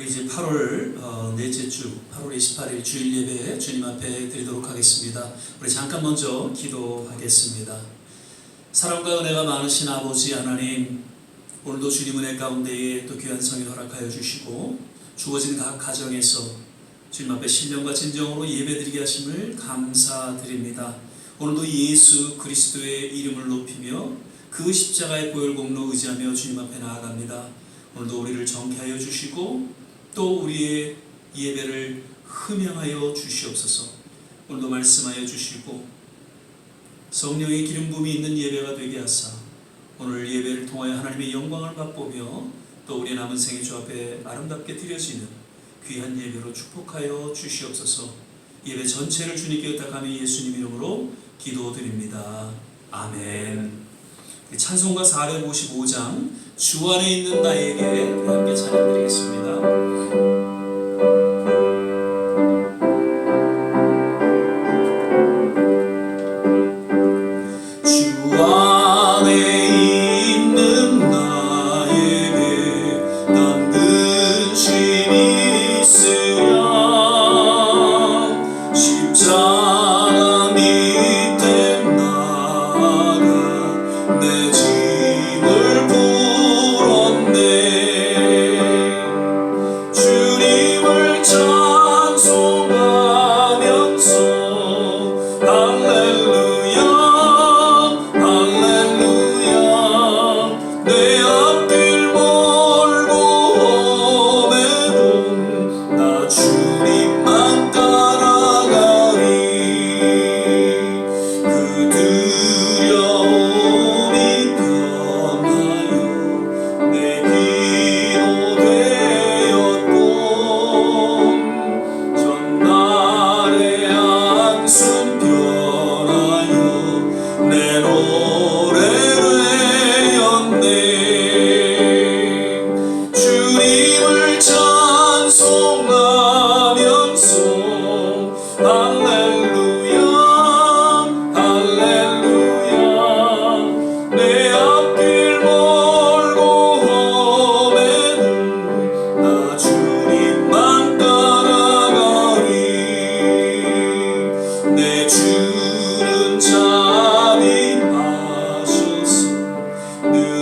우리 이제 8월 넷째 주 8월 28일 주일 예배 주님 앞에 드리도록 하겠습니다. 우리 잠깐 먼저 기도하겠습니다. 사랑과 은혜가 많으신 아버지 하나님, 오늘도 주님 은혜 가운데에 또 귀한 성인 허락하여 주시고 주어진 각 가정에서 주님 앞에 신령과 진정으로 예배드리게 하심을 감사드립니다. 오늘도 예수 그리스도의 이름을 높이며 그 십자가의 보혈 공로 의지하며 주님 앞에 나아갑니다. 오늘도 우리를 정케하여 주시고 또 우리의 예배를 흠양하여 주시옵소서. 오늘도 말씀하여 주시고 성령의 기름 부음이 있는 예배가 되게 하사 오늘 예배를 통하여 하나님의 영광을 맛보며 또 우리의 남은 생애 주 앞에 아름답게 드려지는 귀한 예배로 축복하여 주시옵소서. 예배 전체를 주님께 의탁하며 예수님 이름으로 기도드립니다. 아멘. 찬송가 455장 주 안에 있는 나에게 함께 찬양드리겠습니다.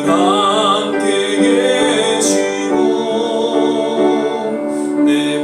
함께 계시고 내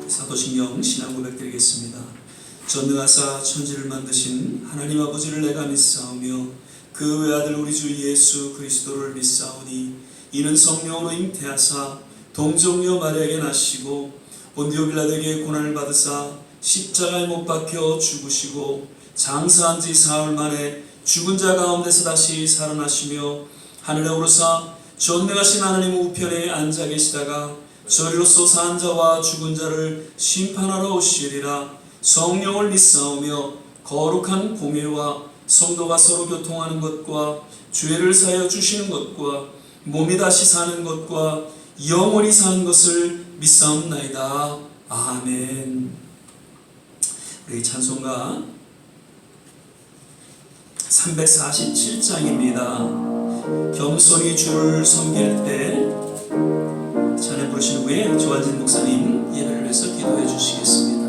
사도신경 신앙 고백드리겠습니다. 전능하사 천지를 만드신 하나님 아버지를 내가 믿사오며 그 외아들 우리 주 예수 그리스도를 믿사오니 이는 성령으로 잉태하사 동정녀 마리아에게 나시고 본디오 빌라도에게 고난을 받으사 십자가에 못 박혀 죽으시고 장사한 지 사흘 만에 죽은 자 가운데서 다시 살아나시며 하늘에 오르사 전능하신 하나님 우편에 앉아 계시다가 저리로서 산 자와 죽은 자를 심판하러 오시리라. 성령을 믿사오며 거룩한 공예와 성도가 서로 교통하는 것과 죄를 사하여 주시는 것과 몸이 다시 사는 것과 영원히 사는 것을 믿사옵나이다. 아멘. 우리 찬송가 347장입니다. 겸손히 주를 섬길 때 찬양 부르신 후에 조한진 목사님 예배를 위해서 기도해 주시겠습니다.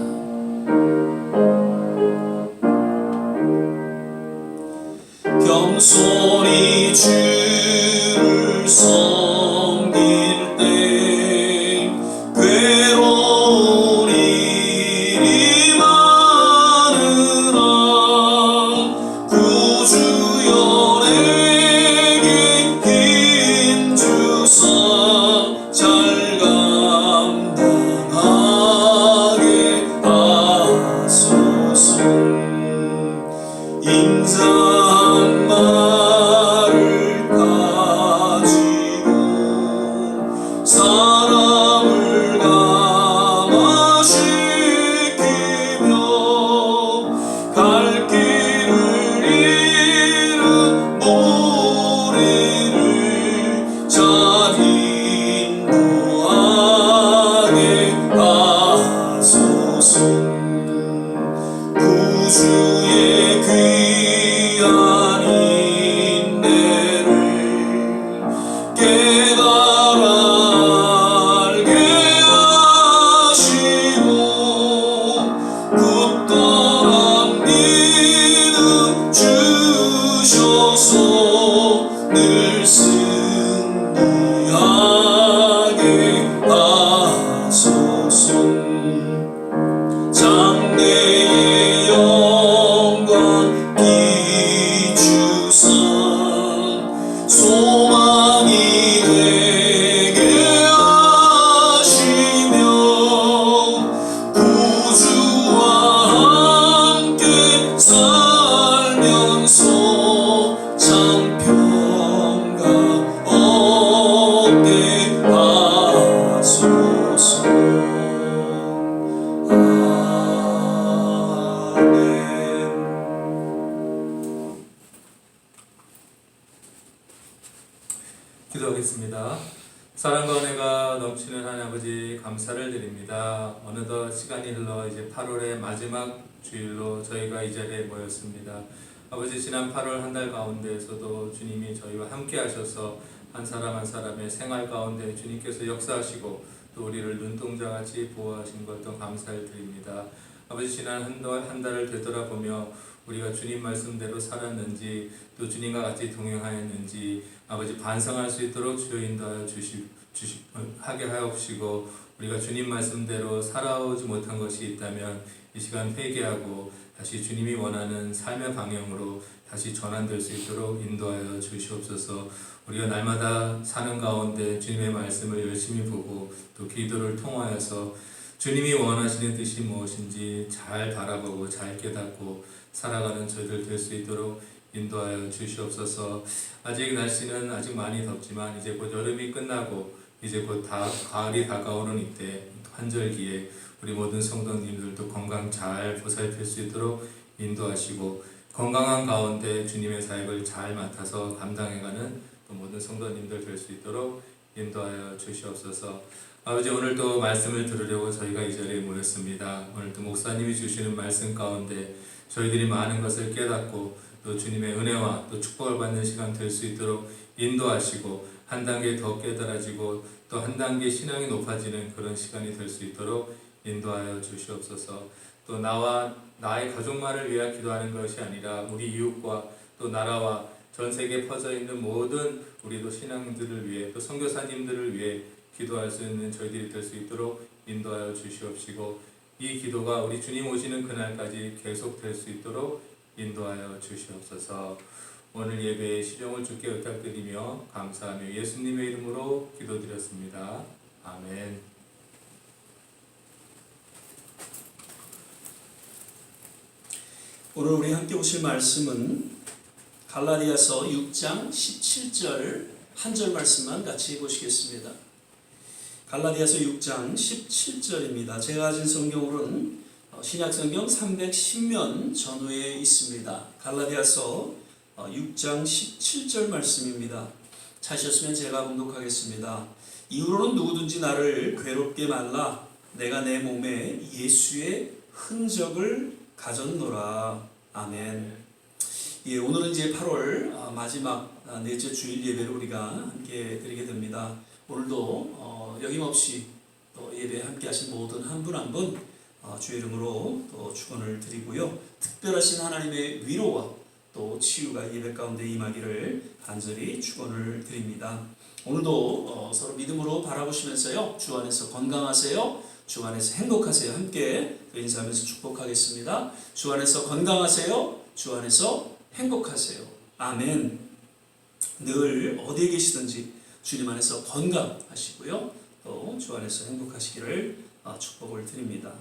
겸손히 주를 섬길 때 괴로운 일이 많으나 구주여 내게 힘 주사 잘 감당하게 승리하게 하소서. 장래의 영광 비추사 소망이 되게 하시며 구주와 함께 살면서 참 평강 얻게 하소서. 기도하겠습니다. 사랑과 은혜가 넘치는 하나님 아버지 감사를 드립니다. 어느덧 시간이 흘러 이제 8월의 마지막 주일로 저희가 이 자리에 모였습니다. 아버지 지난 8월 한 달 가운데에서도 주님이 저희와 함께 하셔서 한 사람 한 사람의 생활 가운데 주님께서 역사하시고 또 우리를 눈동자같이 보호하신 것도 감사를 드립니다. 아버지 지난 한 달을 되돌아보며 우리가 주님 말씀대로 살았는지 또 주님과 같이 동행하였는지 아버지 반성할 수 있도록 주여 인도하여 하게 하옵시고 우리가 주님 말씀대로 살아오지 못한 것이 있다면 이 시간 회개하고 다시 주님이 원하는 삶의 방향으로 다시 전환될 수 있도록 인도하여 주시옵소서. 우리가 날마다 사는 가운데 주님의 말씀을 열심히 보고 또 기도를 통하여서 주님이 원하시는 뜻이 무엇인지 잘 바라보고 잘 깨닫고 살아가는 저희들 될 수 있도록 인도하여 주시옵소서. 아직 날씨는 아직 많이 덥지만 이제 곧 여름이 끝나고 이제 곧 가을이 다가오는 이때 환절기에 우리 모든 성도님들도 건강 잘 보살필 수 있도록 인도하시고 건강한 가운데 주님의 사역을 잘 맡아서 감당해가는 또 모든 성도님들 될 수 있도록 인도하여 주시옵소서. 아버지 오늘도 말씀을 들으려고 저희가 이 자리에 모였습니다. 오늘도 목사님이 주시는 말씀 가운데 저희들이 많은 것을 깨닫고 또 주님의 은혜와 또 축복을 받는 시간 될 수 있도록 인도하시고 한 단계 더 깨달아지고 또 한 단계 신앙이 높아지는 그런 시간이 될 수 있도록 인도하여 주시옵소서. 또 나와 나의 가족만을 위하여 기도하는 것이 아니라 우리 이웃과 또 나라와 전 세계에 퍼져 있는 모든 우리도 신앙들을 위해 또 선교사님들을 위해 기도할 수 있는 저희들이 될 수 있도록 인도하여 주시옵시고 이 기도가 우리 주님 오시는 그날까지 계속될 수 있도록 인도하여 주시옵소서. 오늘 예배의 시종을 주께 부탁드리며 감사하며 예수님의 이름으로 기도드렸습니다. 아멘. 오늘 우리 함께 보실 말씀은 갈라디아서 6장 17절 한 절 말씀만 같이 보시겠습니다. 갈라디아서 6장 17절입니다. 제가 가진 성경으로는 신약성경 310면 전후에 있습니다. 갈라디아서 6장 17절 말씀입니다. 찾으셨으면 제가 봉독하겠습니다. 이후로는 누구든지 나를 괴롭게 말라. 내가 내 몸에 예수의 흔적을 가졌노라. 아멘. 예, 오늘은 이제 8월 마지막 넷째 주일 예배를 우리가 함께 드리게 됩니다. 오늘도 여김없이 또 예배에 함께 하신 모든 한 분 한 분 주의 이름으로 또 축원을 드리고요. 특별하신 하나님의 위로와 또 치유가 예배 가운데 임하기를 간절히 축원을 드립니다. 오늘도 서로 믿음으로 바라보시면서요. 주 안에서 건강하세요. 주 안에서 행복하세요. 함께 인사하면서 축복하겠습니다. 주 안에서 건강하세요. 주 안에서 행복하세요. 아멘. 늘 어디에 계시든지 주님 안에서 건강하시고요. 또 주 안에서 행복하시기를 축복을 드립니다.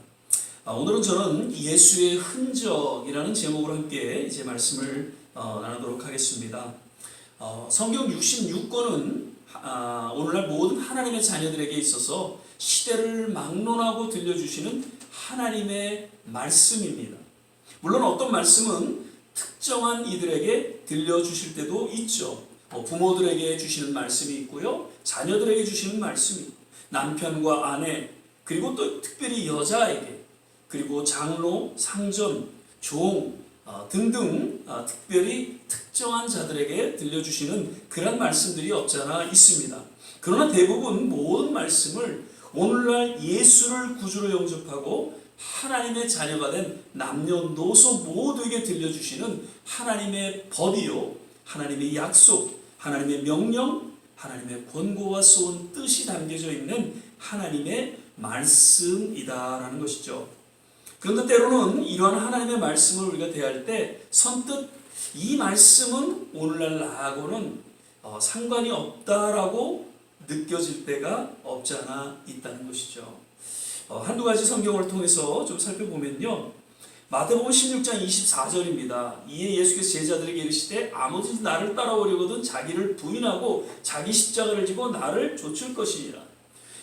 오늘은 저는 예수의 흔적이라는 제목으로 함께 이제 말씀을 나누도록 하겠습니다. 성경 66권은 오늘날 모든 하나님의 자녀들에게 있어서 시대를 막론하고 들려주시는 하나님의 말씀입니다. 물론 어떤 말씀은 특정한 이들에게 들려주실 때도 있죠. 부모들에게 주시는 말씀이 있고요. 자녀들에게 주시는 말씀이 있고 남편과 아내 그리고 또 특별히 여자에게 그리고 장로, 상전, 종 등등 특별히 특정한 자들에게 들려주시는 그런 말씀들이 없잖아 있습니다. 그러나 대부분 모든 말씀을 오늘날 예수를 구주로 영접하고 하나님의 자녀가 된 남녀노소 모두에게 들려주시는 하나님의 법이요 하나님의 약속 하나님의 명령, 하나님의 권고와 쏜 뜻이 담겨져 있는 하나님의 말씀이다라는 것이죠. 그런데 때로는 이러한 하나님의 말씀을 우리가 대할 때 선뜻 이 말씀은 오늘날 나하고는 상관이 없다라고 느껴질 때가 없지 않아 있다는 것이죠. 한두 가지 성경을 통해서 좀 살펴보면요. 마태복음 16장 24절입니다. 이에 예수께서 제자들에게 이르시되 아무든지 나를 따라오려거든 자기를 부인하고 자기 십자가를 지고 나를 좇을 것이니라.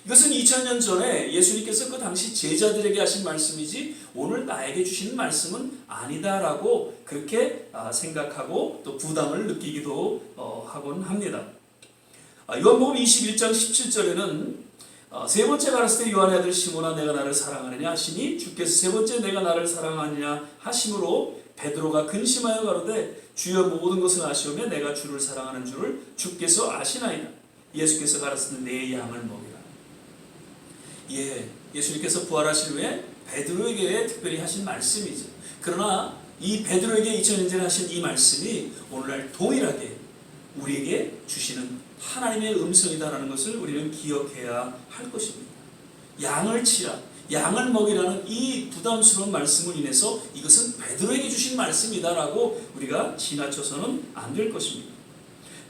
이것은 2000년 전에 예수님께서 그 당시 제자들에게 하신 말씀이지 오늘 나에게 주시는 말씀은 아니다라고 그렇게 생각하고 또 부담을 느끼기도 하곤 합니다. 요한복음 21장 17절에는 세 번째 가라사대 요한의 아들 시몬아 내가 나를 사랑하느냐 하시니 주께서 세 번째 내가 나를 사랑하느냐 하심으로 베드로가 근심하여 가로되 주여 모든 것을 아시오며 내가 주를 사랑하는 줄을 주께서 아시나이다. 예수께서 가라사대 내 양을 먹이라. 예수님께서 부활하신 후에 베드로에게 특별히 하신 말씀이죠. 그러나 이 베드로에게 2000년 전에 하신 이 말씀이 오늘날 동일하게 우리에게 주시는 하나님의 음성이다라는 것을 우리는 기억해야 할 것입니다. 양을 치라, 양을 먹이라는 이 부담스러운 말씀을 인해서 이것은 베드로에게 주신 말씀이다라고 우리가 지나쳐서는 안 될 것입니다.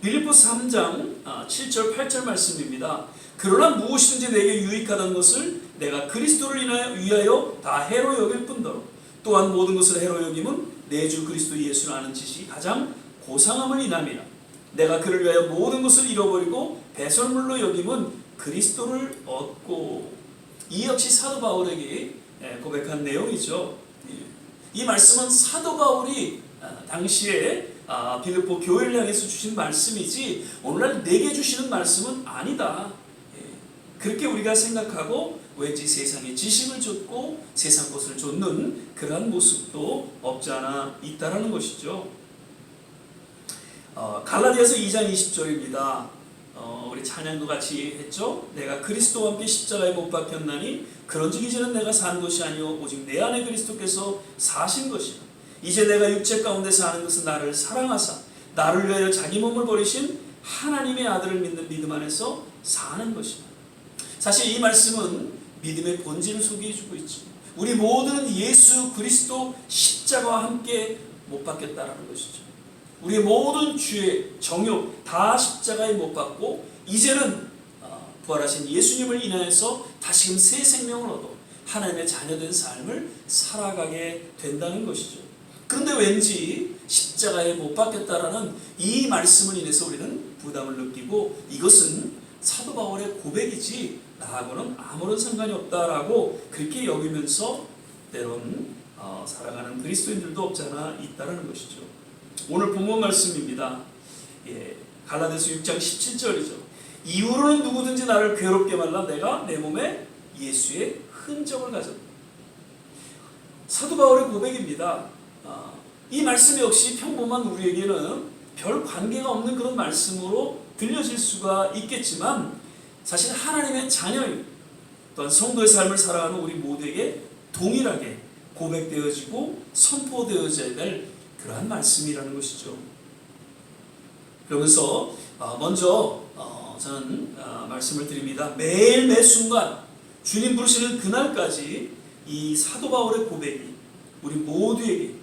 빌립보서 3장 7절 8절 말씀입니다. 그러나 무엇이든지 내게 유익하다는 것을 내가 그리스도를 위하여 다 해로 여길 뿐더러 또한 모든 것을 해로 여김은 내 주 그리스도 예수를 아는 지식이 가장 고상함을 인함이라. 내가 그를 위하여 모든 것을 잃어버리고 배설물로 여김은 그리스도를 얻고. 이 역시 사도 바울에게 고백한 내용이죠. 이 말씀은 사도 바울이 당시에 빌립보 교회를 향해서 주신 말씀이지 오늘날 내게 주시는 말씀은 아니다. 그렇게 우리가 생각하고 왠지 세상에 지식을 좇고 세상 것을 좇는 그러한 모습도 없지 않아 있다라는 것이죠. 갈라디아서 2장 20절입니다. 우리 찬양도 같이 했죠. 내가 그리스도와 함께 십자가에 못 박혔나니 그런즉 이제는 내가 산 것이 아니요 오직 내 안에 그리스도께서 사신 것이라. 이제 내가 육체 가운데 사는 것은 나를 사랑하사 나를 위하여 자기 몸을 버리신 하나님의 아들을 믿는 믿음 안에서 사는 것이다. 사실 이 말씀은 믿음의 본질을 소개해주고 있죠. 우리 모두는 예수 그리스도 십자가와 함께 못 박혔다라는 것이죠. 우리의 모든 죄, 정욕 다 십자가에 못 박고 이제는 부활하신 예수님을 인하여서 다시금 새 생명을 얻어 하나님의 자녀된 삶을 살아가게 된다는 것이죠. 그런데 왠지 십자가에 못 박혔다라는 이 말씀을 인해서 우리는 부담을 느끼고 이것은 사도 바울의 고백이지 나하고는 아무런 상관이 없다라고 그렇게 여기면서 때론 살아가는 그리스도인들도 없잖아 있다라는 것이죠. 오늘 본문 말씀입니다. 갈라디아서 6장 17절이죠. 이후로는 누구든지 나를 괴롭게 말라 내가 내 몸에 예수의 흔적을 가졌다. 사도 바울의 고백입니다. 이 말씀 역시 평범한 우리에게는 별 관계가 없는 그런 말씀으로 들려질 수가 있겠지만 사실 하나님의 자녀인 또한 성도의 삶을 살아가는 우리 모두에게 동일하게 고백되어지고 선포되어져야 될 그러한 말씀이라는 것이죠. 그러면서 먼저 저는 말씀을 드립니다. 매일 매 순간 주님 부르시는 그날까지 이 사도 바울의 고백이 우리 모두에게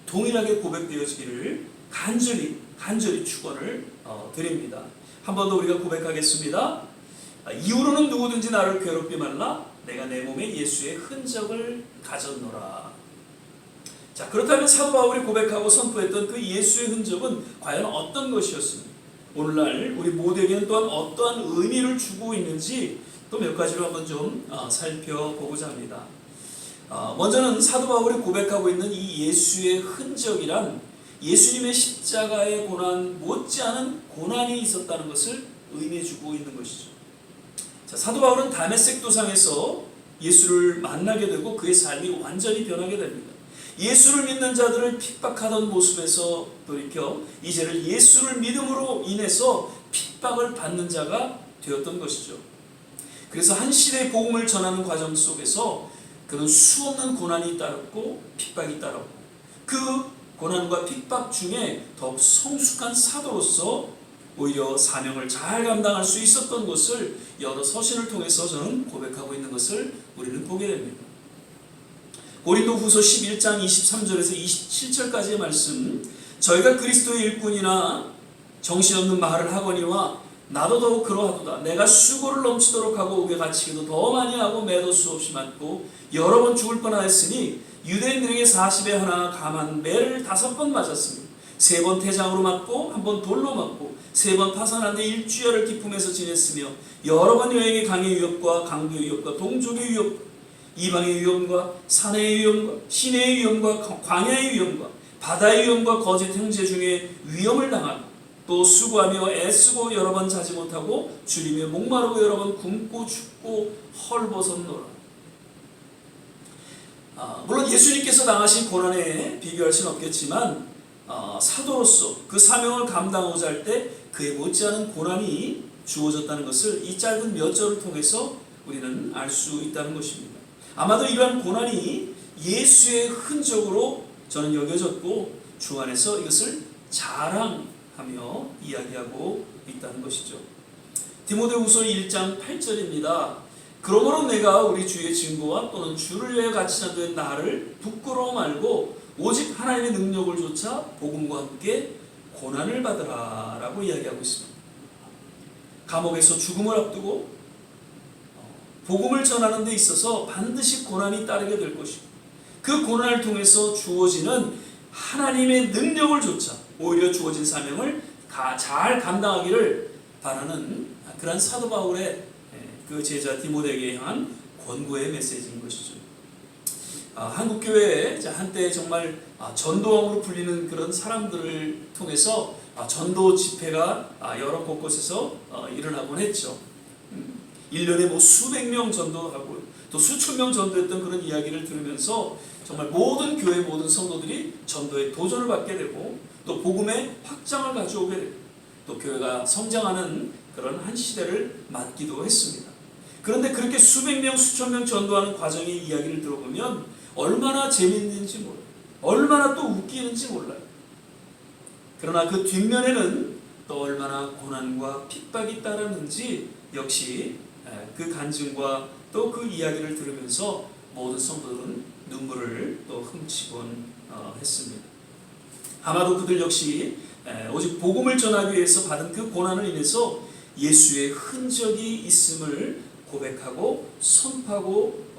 동일하게 고백되어지기를 간절히 축원을 드립니다. 한 번 더 우리가 고백하겠습니다. 이후로는 누구든지 나를 괴롭게 말라 내가 내 몸에 예수의 흔적을 가졌노라. 자, 그렇다면 사도 바울이 고백하고 선포했던 그 예수의 흔적은 과연 어떤 것이었습니까? 오늘날 우리 모두에게는 또한 어떠한 의미를 주고 있는지 또 몇 가지로 한번 좀 살펴보고자 합니다. 먼저는 사도 바울이 고백하고 있는 이 예수의 흔적이란 예수님의 십자가의 고난 못지않은 고난이 있었다는 것을 의미해주고 있는 것이죠. 자, 사도 바울은 다메섹 도상에서 예수를 만나게 되고 그의 삶이 완전히 변하게 됩니다. 예수를 믿는 자들을 핍박하던 모습에서 돌이켜 이제는 예수를 믿음으로 인해서 핍박을 받는 자가 되었던 것이죠. 그래서 한 시대의 복음을 전하는 과정 속에서 그는 수없는 고난이 따랐고 핍박이 따랐고 그 고난과 핍박 중에 더욱 성숙한 사도로서 오히려 사명을 잘 감당할 수 있었던 것을 여러 서신을 통해서 저는 고백하고 있는 것을 우리는 보게 됩니다. 고린도후서 11장 23절에서 27절까지의 말씀, 저희가 그리스도의 일꾼이나 정신없는 말을 하거니와 나도 더욱 그러하도다. 내가 수고를 넘치도록 하고 옥에 갇히기도 더 많이 하고 매도 수없이 맞고 여러 번 죽을 뻔하였으니 유대인들에게 40에 하나 감한 매를 5번 맞았으며 3번 태장으로 맞고 1번 돌로 맞고 3번 파산하는데 일주일을 기품에서 지냈으며 여러 번 여행의 강의 위협과 강도의 위협과 동족의 위협, 이방의 위험과 산의 위험과 시내의 위험과 광야의 위험과 바다의 위험과 거짓 형제 중에 위험을 당하고 또 수고하며 애쓰고 여러 번 자지 못하고 주림에 목마르고 여러 번 굶고 춥고 헐벗었노라. 물론 예수님께서 당하신 고난에 비교할 수는 없겠지만 사도로서 그 사명을 감당하고자 할 때 그에 못지않은 고난이 주어졌다는 것을 이 짧은 몇 절을 통해서 우리는 알 수 있다는 것입니다. 아마도 이러한 고난이 예수의 흔적으로 저는 여겨졌고 주 안에서 이것을 자랑하며 이야기하고 있다는 것이죠. 디모데후서 1장 8절입니다. 그러므로 내가 우리 주의 증거와 또는 주를 위하여 갇히나 된 나를 부끄러워 말고 오직 하나님의 능력을 조차 복음과 함께 고난을 받으라 라고 이야기하고 있습니다. 감옥에서 죽음을 앞두고 복음을 전하는 데 있어서 반드시 고난이 따르게 될 것이고 그 고난을 통해서 주어지는 하나님의 능력을 조차 오히려 주어진 사명을 잘 감당하기를 바라는 그런 사도 바울의 그 제자 디모데에게 향한 권고의 메시지인 것이죠. 한국교회에 한때 정말 전도왕으로 불리는 그런 사람들을 통해서 전도 집회가 여러 곳곳에서 일어나곤 했죠. 1년에 수백 명 전도하고 또 수천 명 전도했던 그런 이야기를 들으면서 정말 모든 교회 모든 성도들이 전도에 도전을 받게 되고 또 복음의 확장을 가져오게 되고 또 교회가 성장하는 그런 한 시대를 맞기도 했습니다. 그런데 그렇게 수백 명 수천 명 전도하는 과정의 이야기를 들어보면 얼마나 재미있는지 몰라요. 얼마나 또 웃기는지 몰라요. 그러나 그 뒷면에는 또 얼마나 고난과 핍박이 따르는지 역시 그 간증과 또 그 이야기를 들으면서 모든 성도들은 눈물을 또 훔치곤 했습니다. 아마도 그들 역시 오직 복음을 전하기 위해서 받은 그 고난을 인해서 예수의 흔적이 있음을 고백하고 선포하고지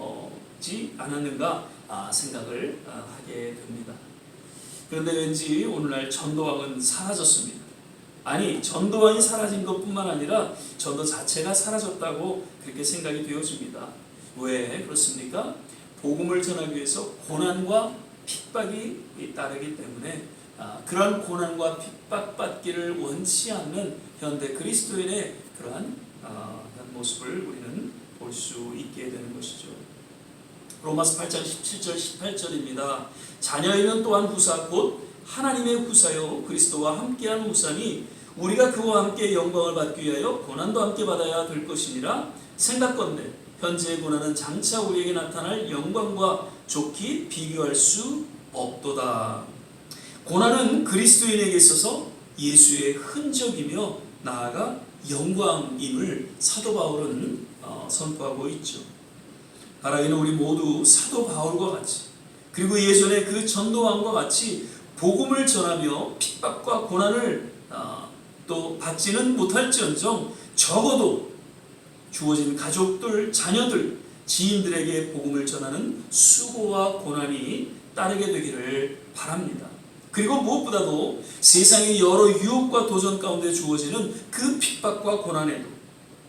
않았는가 생각을 하게 됩니다. 그런데 왠지 오늘날 전도왕은 사라졌습니다. 아니, 전도왕이 사라진 것뿐만 아니라 전도 자체가 사라졌다고 그렇게 생각이 되어집니다. 왜 그렇습니까? 복음을 전하기 위해서 고난과 핍박이 따르기 때문에 그러한 고난과 핍박받기를 원치 않는 현대 그리스도인의 그러한 모습을 우리는 볼 수 있게 되는 것이죠. 로마서 8장 17절 18절입니다. 자녀이면 또한 후사 곧 하나님의 후사요 그리스도와 함께한 후사니 우리가 그와 함께 영광을 받기 위하여 고난도 함께 받아야 될 것이니라. 생각건대 현재의 고난은 장차 우리에게 나타날 영광과 좋게 비교할 수 없도다. 고난은 그리스도인에게 있어서 예수의 흔적이며 나아가 영광임을 사도 바울은 선포하고 있죠. 바라기는 우리 모두 사도 바울과 같이 그리고 예전에 그 전도왕과 같이 복음을 전하며 핍박과 고난을 또 받지는 못할지언정 적어도 주어진 가족들, 자녀들, 지인들에게 복음을 전하는 수고와 고난이 따르게 되기를 바랍니다. 그리고 무엇보다도 세상의 여러 유혹과 도전 가운데 주어지는 그 핍박과 고난에도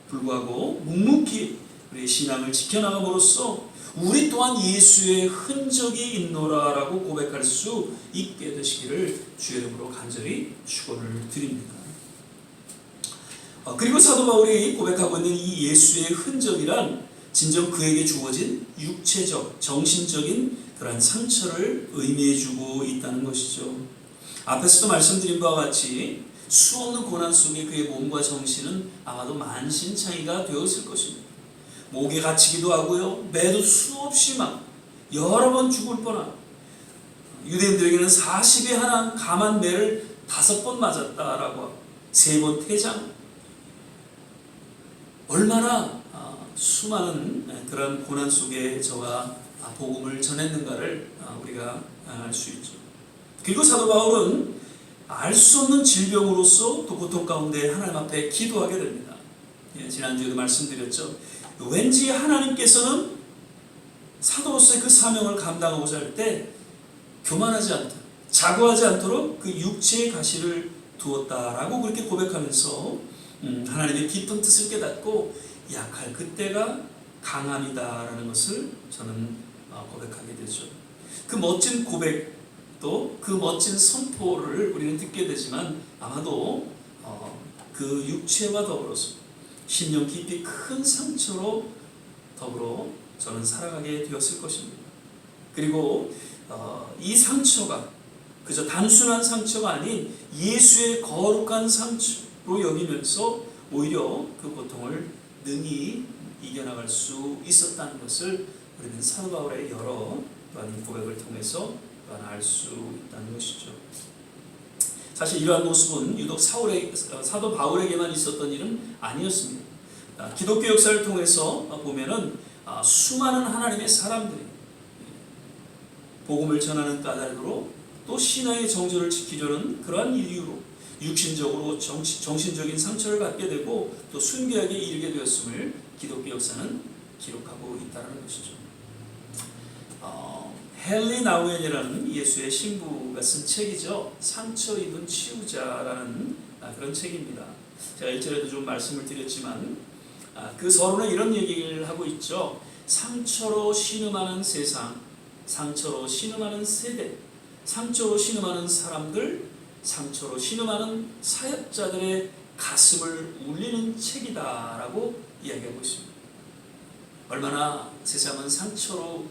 불구하고 묵묵히 우리의 신앙을 지켜나감으로써 우리 또한 예수의 흔적이 있노라라고 고백할 수 있게 되시기를 주의 이름으로 간절히 축원을 드립니다. 그리고 사도 바울이 고백하고 있는 이 예수의 흔적이란 진정 그에게 주어진 육체적, 정신적인 그러한 상처를 의미해주고 있다는 것이죠. 앞에서도 말씀드린 바와 같이 수없는 고난 속에 그의 몸과 정신은 아마도 만신창이가 되었을 것입니다. 목에 갇히기도 하고요. 매도 수없이 여러 번 죽을 뻔한 유대인들에게는 40에 하나 감한 매를 5번 맞았다라고 하고 3번 퇴장, 얼마나 수많은 그런 고난 속에 저가 복음을 전했는가를 우리가 알 수 있죠. 그리고 사도 바울은 알 수 없는 질병으로서 또 고통 가운데 하나님 앞에 기도하게 됩니다. 지난주에도 말씀드렸죠. 왠지 하나님께서는 사도로서의 그 사명을 감당하고자 할 때 교만하지 않도록, 자고하지 않도록 그 육체의 가시를 두었다라고 그렇게 고백하면서 하나님의 깊은 뜻을 깨닫고 약할 그때가 강함이다라는 것을 저는 고백하게 되죠. 그 멋진 고백도, 그 멋진 선포를 우리는 듣게 되지만 아마도 그 육체와 더불어서 심령 깊이 큰 상처로 더불어 저는 살아가게 되었을 것입니다. 그리고 이 상처가 그저 단순한 상처가 아닌 예수의 거룩한 상처로 여기면서 오히려 그 고통을 능히 이겨나갈 수 있었다는 것을 우리는 사도 바울의 여러 또한 고백을 통해서 또한 알 수 있다는 것이죠. 사실 이러한 모습은 유독 사도 바울에게만 있었던 일은 아니었습니다. 기독교 역사를 통해서 보면은 수많은 하나님의 사람들이 복음을 전하는 까닭으로 또 신앙의 정절을 지키려는 그러한 이유로 육신적으로 정신적인 상처를 갖게 되고 또 순교하게 이르게 되었음을 기독교 역사는 기록하고 있다는 것이죠. 헨리 나우엔이라는 예수의 신부가 쓴 책이죠. 상처 입은 치유자라는 그런 책입니다. 제가 일전에도 좀 말씀을 드렸지만 그 서론에 이런 얘기를 하고 있죠. 상처로 신음하는 세상, 상처로 신음하는 세대, 상처로 신음하는 사람들, 상처로 신음하는 사역자들의 가슴을 울리는 책이다라고 이야기하고 있습니다. 얼마나 세상은 상처로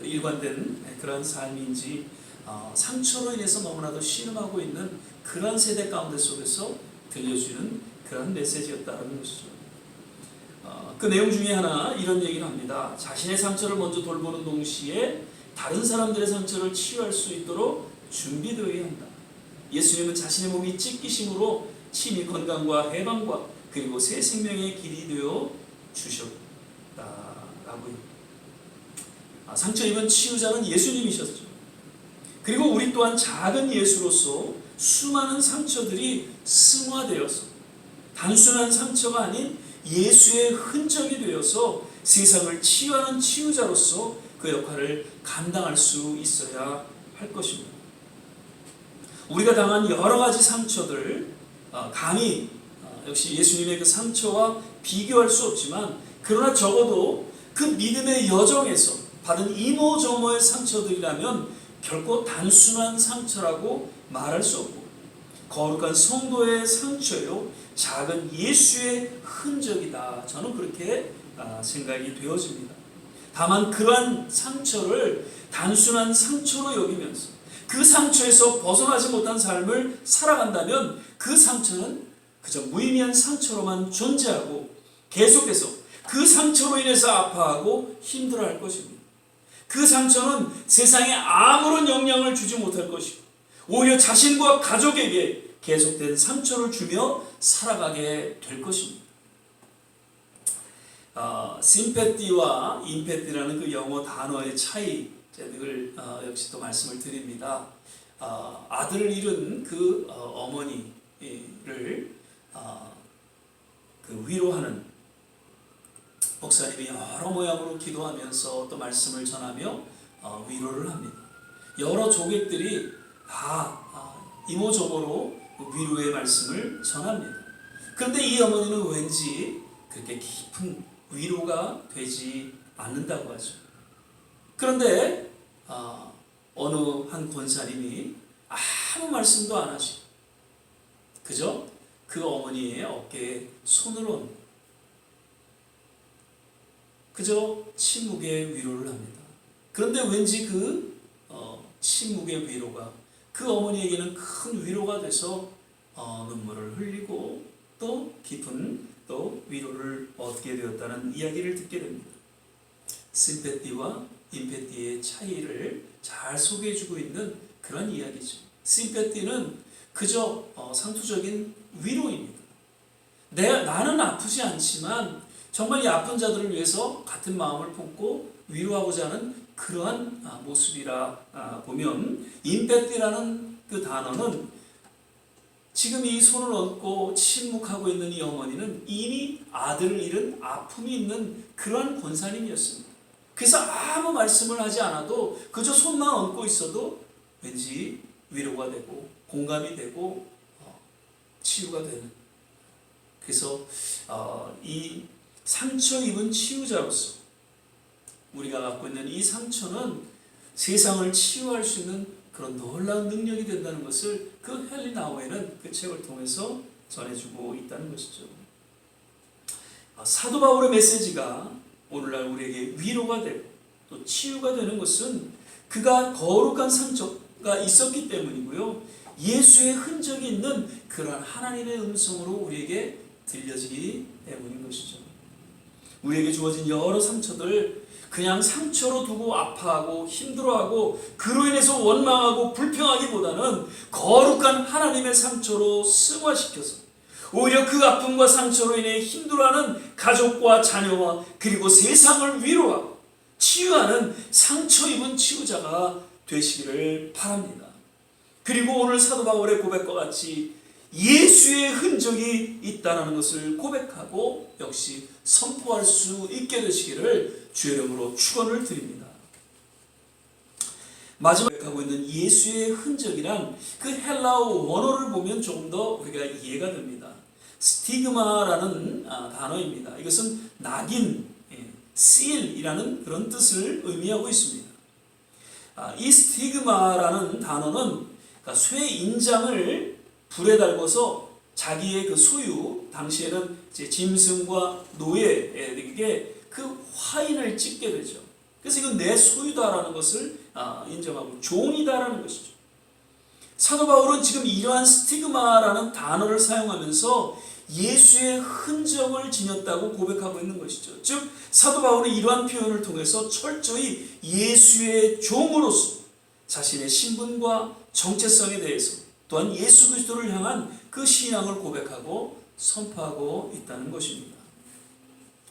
일관된 그런 삶인지 상처로 인해서 너무나도 신음하고 있는 그런 세대 가운데 속에서 들려주는 그런 메시지였다는 것이죠. 그 내용 중에 하나 이런 얘기를 합니다. 자신의 상처를 먼저 돌보는 동시에 다른 사람들의 상처를 치유할 수 있도록 준비되어야 한다. 예수님은 자신의 몸이 찢기심으로 친히 건강과 해방과 그리고 새 생명의 길이 되어 주셨다라고요. 상처 입은 치유자는 예수님이셨죠. 그리고 우리 또한 작은 예수로서 수많은 상처들이 승화되어서 단순한 상처가 아닌 예수의 흔적이 되어서 세상을 치유하는 치유자로서 그 역할을 감당할 수 있어야 할 것입니다. 우리가 당한 여러 가지 상처들 감히 역시 예수님의 그 상처와 비교할 수 없지만 그러나 적어도 그 믿음의 여정에서 받은 이모저모의 상처들이라면 결코 단순한 상처라고 말할 수 없고 거룩한 성도의 상처요 작은 예수의 흔적이다. 저는 그렇게 생각이 되어집니다. 다만 그러한 상처를 단순한 상처로 여기면서 그 상처에서 벗어나지 못한 삶을 살아간다면 그 상처는 그저 무의미한 상처로만 존재하고 계속해서 그 상처로 인해서 아파하고 힘들어할 것입니다. 그 상처는 세상에 아무런 영향을 주지 못할 것이고 오히려 자신과 가족에게 계속된 상처를 주며 살아가게 될 것입니다. 심패티와 임패티라는 그 영어 단어의 차이 제가 늘 역시 또 말씀을 드립니다. 아들을 잃은 그 어머니를 그 위로하는 목사님이 여러 모양으로 기도하면서 또 말씀을 전하며 위로를 합니다. 여러 조객들이 다 이모저모로 위로의 말씀을 전합니다. 그런데 이 어머니는 왠지 그렇게 깊은 위로가 되지 않는다고 하죠. 그런데 어느 한 권사님이 아무 말씀도 안 하시고 그저 그 어머니의 어깨에 손을 얹고 그저 침묵의 위로를 합니다. 그런데 왠지 그 침묵의 위로가 그 어머니에게는 큰 위로가 돼서 눈물을 흘리고 또 깊은 또 위로를 얻게 되었다는 이야기를 듣게 됩니다. 심패티와 임패티의 차이를 잘 소개해주고 있는 그런 이야기죠. 심패티는 그저 상투적인 위로입니다. 나는 아프지 않지만 정말 이 아픈 자들을 위해서 같은 마음을 품고 위로하고자 하는 그러한 모습이라 보면, 임팩트라는 그 단어는 지금 이 손을 얹고 침묵하고 있는 이 어머니는 이미 아들을 잃은 아픔이 있는 그러한 권사님이었습니다. 그래서 아무 말씀을 하지 않아도 그저 손만 얹고 있어도 왠지 위로가 되고 공감이 되고 치유가 되는, 그래서 이 상처 입은 치유자로서 우리가 갖고 있는 이 상처는 세상을 치유할 수 있는 그런 놀라운 능력이 된다는 것을 그 헨리 나우에는 그 책을 통해서 전해주고 있다는 것이죠. 사도 바울의 메시지가 오늘날 우리에게 위로가 되고 또 치유가 되는 것은 그가 거룩한 상처가 있었기 때문이고요, 예수의 흔적이 있는 그러한 하나님의 음성으로 우리에게 들려지기 때문인 것이죠. 우리에게 주어진 여러 상처들 그냥 상처로 두고 아파하고 힘들어하고 그로 인해서 원망하고 불평하기보다는 거룩한 하나님의 상처로 승화시켜서 오히려 그 아픔과 상처로 인해 힘들어하는 가족과 자녀와 그리고 세상을 위로하고 치유하는 상처 입은 치유자가 되시기를 바랍니다. 그리고 오늘 사도 바울의 고백과 같이 예수의 흔적이 있다는 것을 고백하고 역시 선포할 수 있게 되시기를 주의 이름으로 축원을 드립니다. 마지막에 하고 있는 예수의 흔적이란 그 헬라어 원어를 보면 조금 더 우리가 이해가 됩니다. 스티그마라는 단어입니다. 이것은 낙인, 씨일이라는 그런 뜻을 의미하고 있습니다. 이 스티그마라는 단어는 그러니까 쇠 인장을 불에 달궈서 자기의 그 소유, 당시에는 이제 짐승과 노예에게 그 화인을 찍게 되죠. 그래서 이건 내 소유다라는 것을 인정하고 종이다라는 것이죠. 사도 바울은 지금 이러한 스티그마라는 단어를 사용하면서 예수의 흔적을 지녔다고 고백하고 있는 것이죠. 즉 사도 바울은 이러한 표현을 통해서 철저히 예수의 종으로서 자신의 신분과 정체성에 대해서 또한 예수 그리스도를 향한 그 신앙을 고백하고 선포하고 있다는 것입니다.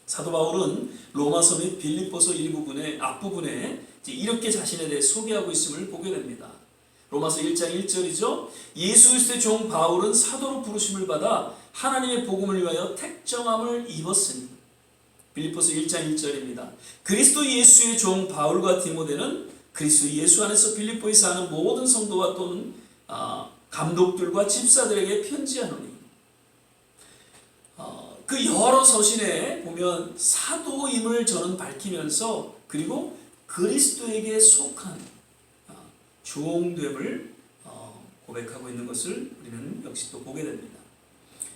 사도 바울은 로마서 및 빌립보서 일부분의 앞부분에 이렇게 자신에 대해 소개하고 있음을 보게 됩니다. 로마서 1장 1절이죠. 예수 그리스도의 종 바울은 사도로 부르심을 받아 하나님의 복음을 위하여 택정함을 입었으니. 빌립보서 1장 1절입니다. 그리스도 예수의 종 바울과 디모데는 그리스도 예수 안에서 빌립보에 사는 모든 성도와 또는 감독들과 집사들에게 편지하노니. 그 여러 서신에 보면 사도임을 저는 밝히면서 그리고 그리스도에게 속한 종됨을 고백하고 있는 것을 우리는 역시 또 보게 됩니다.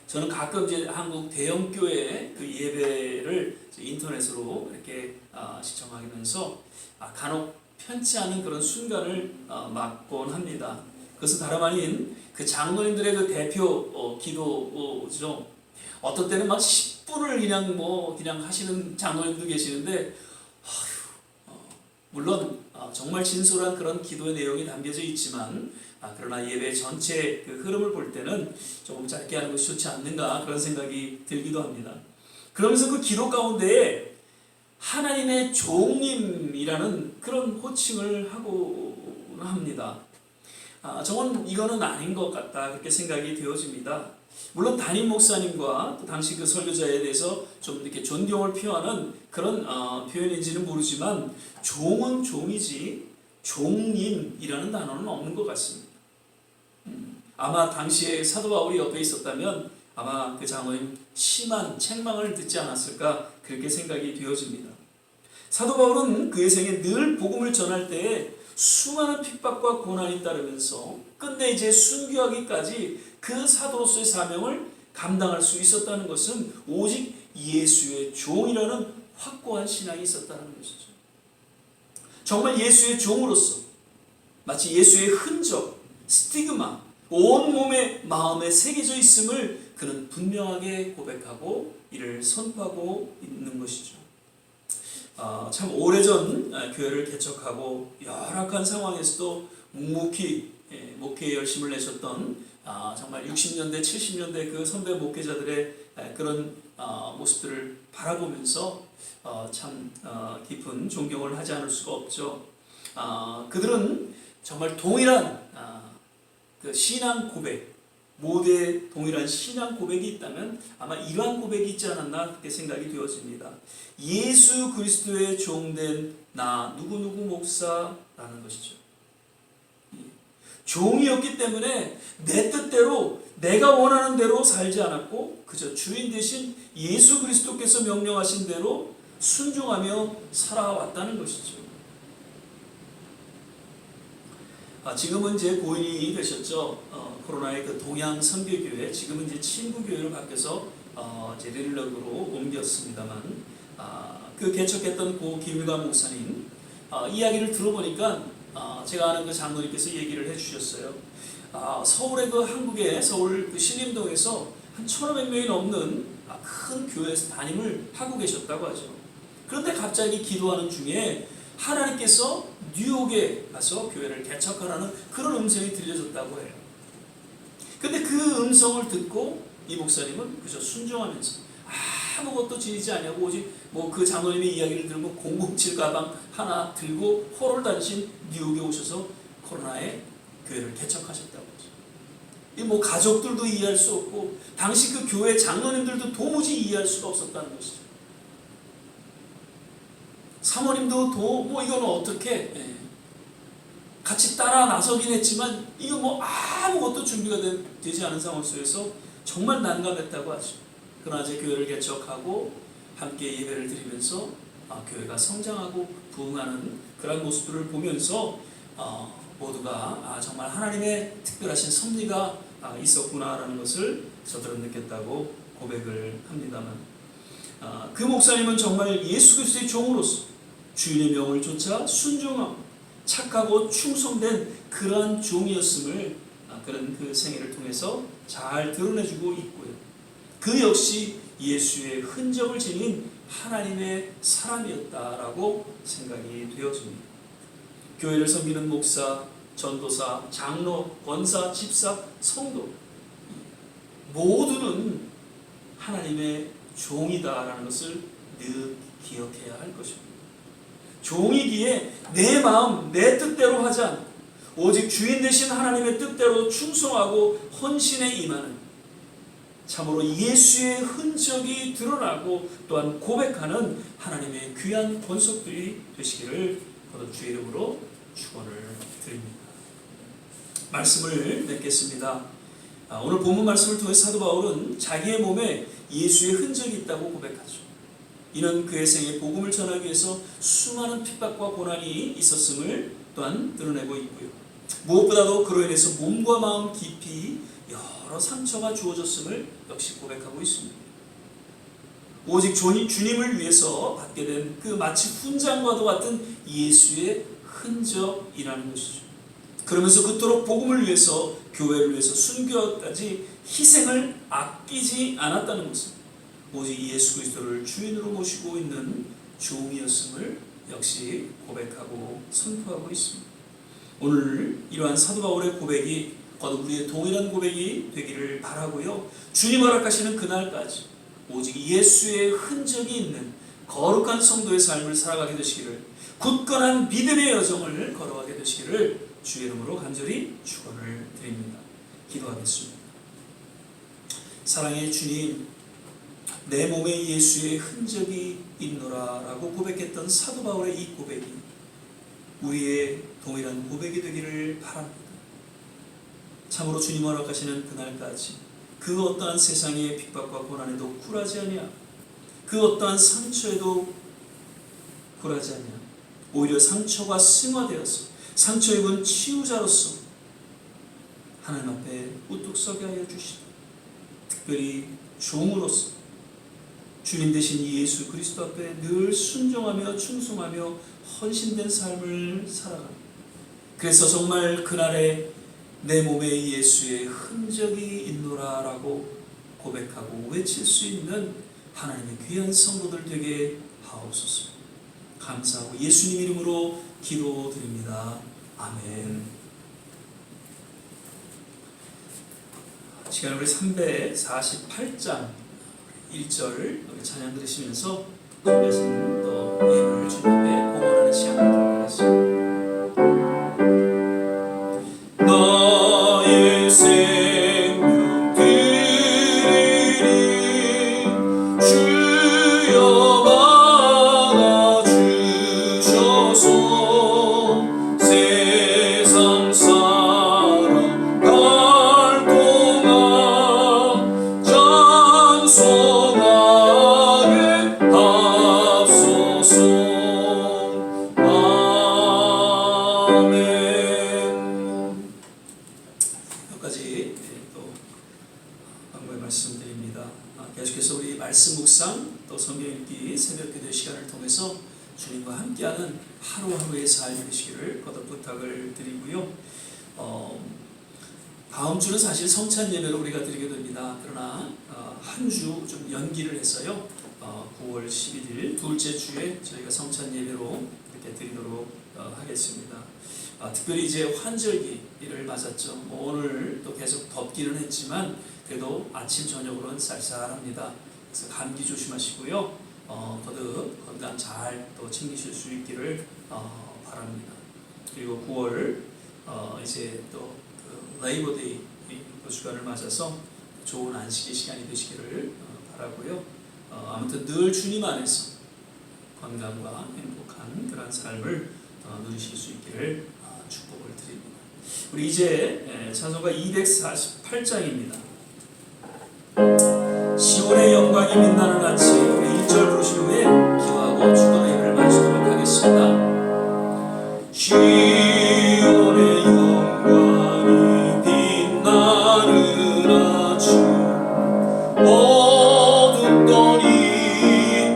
저는 가끔 이제 한국 대형교회 그 예배를 인터넷으로 이렇게 시청하면서 간혹 편치 않은 그런 순간을 맞곤 합니다. 그것은 다름 아닌 그 장로님들의 그 대표 기도죠. 어떤 때는 막 10분을 그냥 하시는 장로님도 계시는데, 물론 정말 진솔한 그런 기도의 내용이 담겨져 있지만, 그러나 예배 전체 그 흐름을 볼 때는 조금 짧게 하는 것이 좋지 않는가 그런 생각이 들기도 합니다. 그러면서 그 기도 가운데 하나님의 종님이라는 그런 호칭을 하고 합니다. 저는 이거는 아닌 것 같다 그렇게 생각이 되어집니다. 물론 담임 목사님과 또 당시 그 설교자에 대해서 좀 이렇게 존경을 표하는 그런 표현인지는 모르지만 종은 종이지 종님이라는 단어는 없는 것 같습니다. 아마 당시에 사도 바울이 옆에 있었다면 아마 그 장로님 심한 책망을 듣지 않았을까 그렇게 생각이 되어집니다. 사도 바울은 그의 생에 늘 복음을 전할 때에 수많은 핍박과 고난이 따르면서 끝내 이제 순교하기까지 그 사도로서의 사명을 감당할 수 있었다는 것은 오직 예수의 종이라는 확고한 신앙이 있었다는 것이죠. 정말 예수의 종으로서 마치 예수의 흔적, 스티그마, 온몸에 마음에 새겨져 있음을 그는 분명하게 고백하고 이를 선포하고 있는 것이죠. 참 오래전 교회를 개척하고 열악한 상황에서도 묵묵히 목회에 열심을 내셨던 정말 60년대, 70년대 그 선배 목회자들의 그런 모습들을 바라보면서 참 깊은 존경을 하지 않을 수가 없죠. 그들은 정말 동일한 그 신앙 고백, 모두의 동일한 신앙 고백이 있다면 아마 이러한 고백이 있지 않았나 그렇게 생각이 되어집니다. 예수 그리스도의 종된 나 누구누구 목사라는 것이죠. 종이었기 때문에 내 뜻대로 내가 원하는 대로 살지 않았고 그저 주인 대신 예수 그리스도께서 명령하신 대로 순종하며 살아왔다는 것이죠. 지금은 이제 고인이 되셨죠. 코로나의 그 동양 선교교회, 지금은 이제 친구교회로 바뀌어서 이제 릴럭으로 옮겼습니다만, 그 개척했던 고 김유관 목사님 이야기를 들어보니까 제가 아는 그 장로님께서 얘기를 해주셨어요. 서울의 그 한국의 서울 그 신림동에서 한 1,500명이 넘는 큰 교회에서 담임을 하고 계셨다고 하죠. 그런데 갑자기 기도하는 중에 하나님께서 뉴욕에 가서 교회를 개척하라는 그런 음성이 들려졌다고 해요. 근데 그 음성을 듣고 이 목사님은 그저 순종하면서 아무것도 지니지 않냐고 오직 뭐 그 장로님의 이야기를 들고 007 가방 하나 들고 호를 다니신 뉴욕에 오셔서 코로나에 교회를 개척하셨다고 하죠. 이 뭐 가족들도 이해할 수 없고 당시 그 교회 장로님들도 도무지 이해할 수가 없었다는 것이죠. 사모님도 뭐 이거는 어떻게 같이 따라 나서긴 했지만 이거 뭐 아무것도 준비가 되지 않은 상황 속에서 정말 난감했다고 하죠. 그러나 이제 교회를 개척하고 함께 예배를 드리면서 교회가 성장하고 부흥하는 그런 모습들을 보면서 모두가 정말 하나님의 특별하신 섭리가 있었구나라는 것을 저들은 느꼈다고 고백을 합니다만, 그 목사님은 정말 예수 그리스도의 종으로서 주인의 명을 쫓아 순종하고 착하고 충성된 그러한 종이었음을 그런 그 생애를 통해서 잘 드러내주고 있고요. 그 역시 예수의 흔적을 지닌 하나님의 사람이었다라고 생각이 되어집니다. 교회를 섬기는 목사, 전도사, 장로, 권사, 집사, 성도 모두는 하나님의 종이다라는 것을 늘 기억해야 할 것입니다. 종이기에 내 마음, 내 뜻대로 하지 않고 오직 주인 되신 하나님의 뜻대로 충성하고 헌신에 임하는 참으로 예수의 흔적이 드러나고 또한 고백하는 하나님의 귀한 권속들이 되시기를 거듭 주의 이름으로 축원을 드립니다. 말씀을 맺겠습니다. 오늘 본문 말씀을 통해 사도 바울은 자기의 몸에 예수의 흔적이 있다고 고백하죠. 이는 그의 생에 복음을 전하기 위해서 수많은 핍박과 고난이 있었음을 또한 드러내고 있고요. 무엇보다도 그로 인해서 몸과 마음 깊이 여러 상처가 주어졌음을 역시 고백하고 있습니다. 오직 주님을 위해서 받게 된 그 마치 훈장과도 같은 예수의 흔적이라는 것이죠. 그러면서 그토록 복음을 위해서, 교회를 위해서 순교까지 희생을 아끼지 않았다는 것은 오직 예수 그리스도를 주인으로 모시고 있는 종이었음을 역시 고백하고 선포하고 있습니다. 오늘 이러한 사도 바울의 고백이 거듭 우리의 동일한 고백이 되기를 바라고요. 주님 허락하시는 그날까지 오직 예수의 흔적이 있는 거룩한 성도의 삶을 살아가게 되시기를, 굳건한 믿음의 여정을 걸어가게 되시기를 주의 이름으로 간절히 축원을 드립니다. 기도하겠습니다. 사랑의 주님, 내 몸에 예수의 흔적이 있노라 라고 고백했던 사도 바울의 이 고백이 우리의 동일한 고백이 되기를 바랍니다. 참으로 주님 허락하시는 그날까지 그 어떠한 세상의 핍박과 고난에도 굴하지 아니하고 그 어떠한 상처에도 굴하지 아니하고 오히려 상처가 승화되어서 상처 입은 치유자로서 하나님 앞에 우뚝 서게 하여 주시고, 특별히 종으로서 주님 되신 예수 그리스도 앞에 늘 순종하며 충성하며 헌신된 삶을 살아가는, 그래서 정말 그날에 내 몸에 예수의 흔적이 있노라 라고 고백하고 외칠 수 있는 하나님의 귀한 성도들 되게 하옵소서. 감사하고 예수님 이름으로 기도드립니다. 아멘. 시간에 우리 348장 1절 우리 찬양 들으시면서 준비하신 또 예물을 주님 앞에 공헌하는 시간을 갖도록 하겠습니다. 나의 생명 드리리 주여 받아주셔서 세상 사랑 갈 동안 찬송하게 하소서. 아멘. 여기까지 또 방법의 말씀드립니다. 계속해서 우리 말씀 묵상 또 성경 읽기 새벽 기도 시간을 통해서 주님과 함께하는 하루하루의 삶이 되시기를 거듭 부탁을 드리고요. 다음 주는 사실 성찬 예배로 우리가 드리게 됩니다. 그러나 한 주 좀 연기를 해서요. 9월 11일 둘째 주에 저희가 성찬 예배로 이렇게 드리도록 하겠습니다. 특별히 이제 환절기를 맞았죠. 오늘 또 계속 덥기는 했지만 그래도 아침 저녁으로는 쌀쌀합니다. 그래서 감기 조심하시고요. 거듭 건강 잘 또 챙기실 수 있기를 바랍니다. 그리고 9월 이제 또 레이버데이 그 주간을 맞아서 좋은 안식의 시간이 되시기를 바라고요. 아무튼 늘 주님 안에서 건강과 행복한 그런 삶을 누리실 수 있기를 축복을 드립니다. 우리 이제 찬송가 248장입니다. 시온의 영광이 빛나는 아침 우리 1절 부르신 후에 기도하고 축도 예배를 마치도록 하겠습니다. 시온의 영광이 빛나는 아침 어둡던 이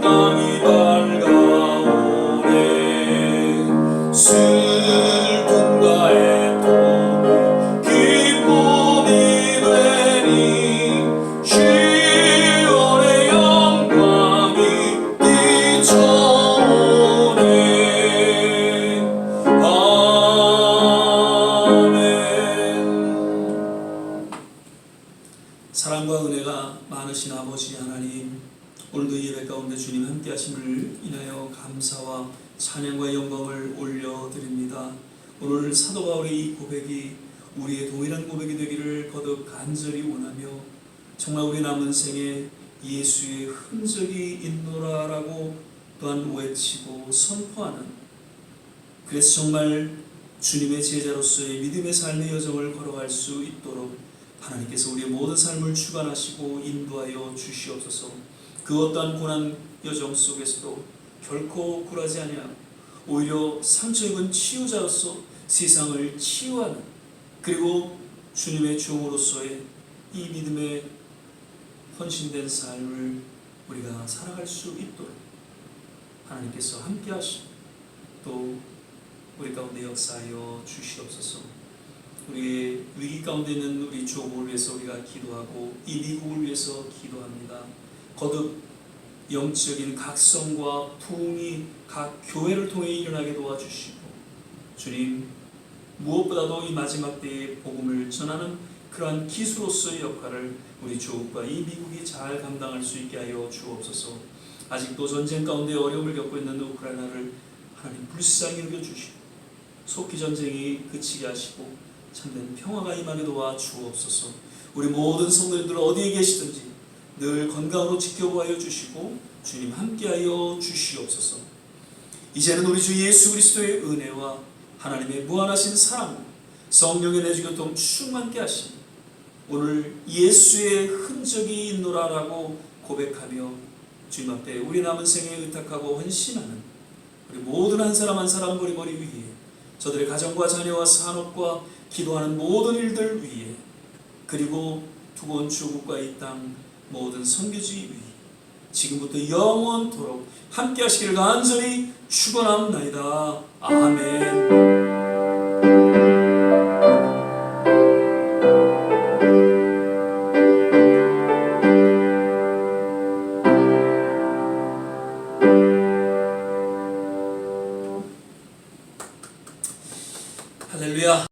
땅이 밝아오네. 슬픔과 애통이 기쁨이 되니 시온의 영광이 비춰오네. 사랑과 은혜가 많으신 아버지 하나님, 오늘도 예배 가운데 주님 함께 하심을 인하여 감사와 찬양과 영광을 올려드립니다. 오늘 사도 바울의 이 고백이 우리의 동일한 고백이 되기를 거듭 간절히 원하며 정말 우리 남은 생에 예수의 흔적이 있노라라고 또한 외치고 선포하는, 그래서 정말 주님의 제자로서의 믿음의 삶의 여정을 걸어갈 수 있도록 하나님께서 우리의 모든 삶을 주관하시고 인도하여 주시옵소서. 그 어떠한 고난 여정 속에서도 결코 굴하지 아니하고 오히려 상처 입은 치유자로서 세상을 치유하는, 그리고 주님의 종으로서의 이 믿음의 헌신된 삶을 우리가 살아갈 수 있도록 하나님께서 함께 하시고 또 우리 가운데 역사하여 주시옵소서. 우리의 위기 가운데 있는 우리 조국을 위해서 우리가 기도하고 이 미국을 위해서 기도합니다. 거듭 영적인 각성과 부흥이 각 교회를 통해 일어나게 도와주시고, 주님 무엇보다도 이 마지막 때의 복음을 전하는 그러한 기수로서의 역할을 우리 조국과 이 미국이 잘 감당할 수 있게 하여 주옵소서. 아직도 전쟁 가운데 어려움을 겪고 있는 우크라이나를 하나님 불쌍히 여겨주시고 속히 전쟁이 그치게 하시고 참된 평화가 임하게 도와 주옵소서. 우리 모든 성도님들 어디에 계시든지 늘 건강으로 지켜보아 주시고 주님 함께하여 주시옵소서. 이제는 우리 주 예수 그리스도의 은혜와 하나님의 무한하신 사랑, 성령의 내주교통 충만케 하심, 오늘 예수의 흔적이 있노라라고 고백하며 주님 앞에 우리 남은 생에 의탁하고 헌신하는 우리 모든 한 사람 한 사람 머리머리 위에, 저들의 가정과 자녀와 산업과 기도하는 모든 일들 위에, 그리고 두고 조국과 이 땅 모든 선교지 위에 지금부터 영원토록 함께 하시기를 간절히 축원합나이다. 아멘.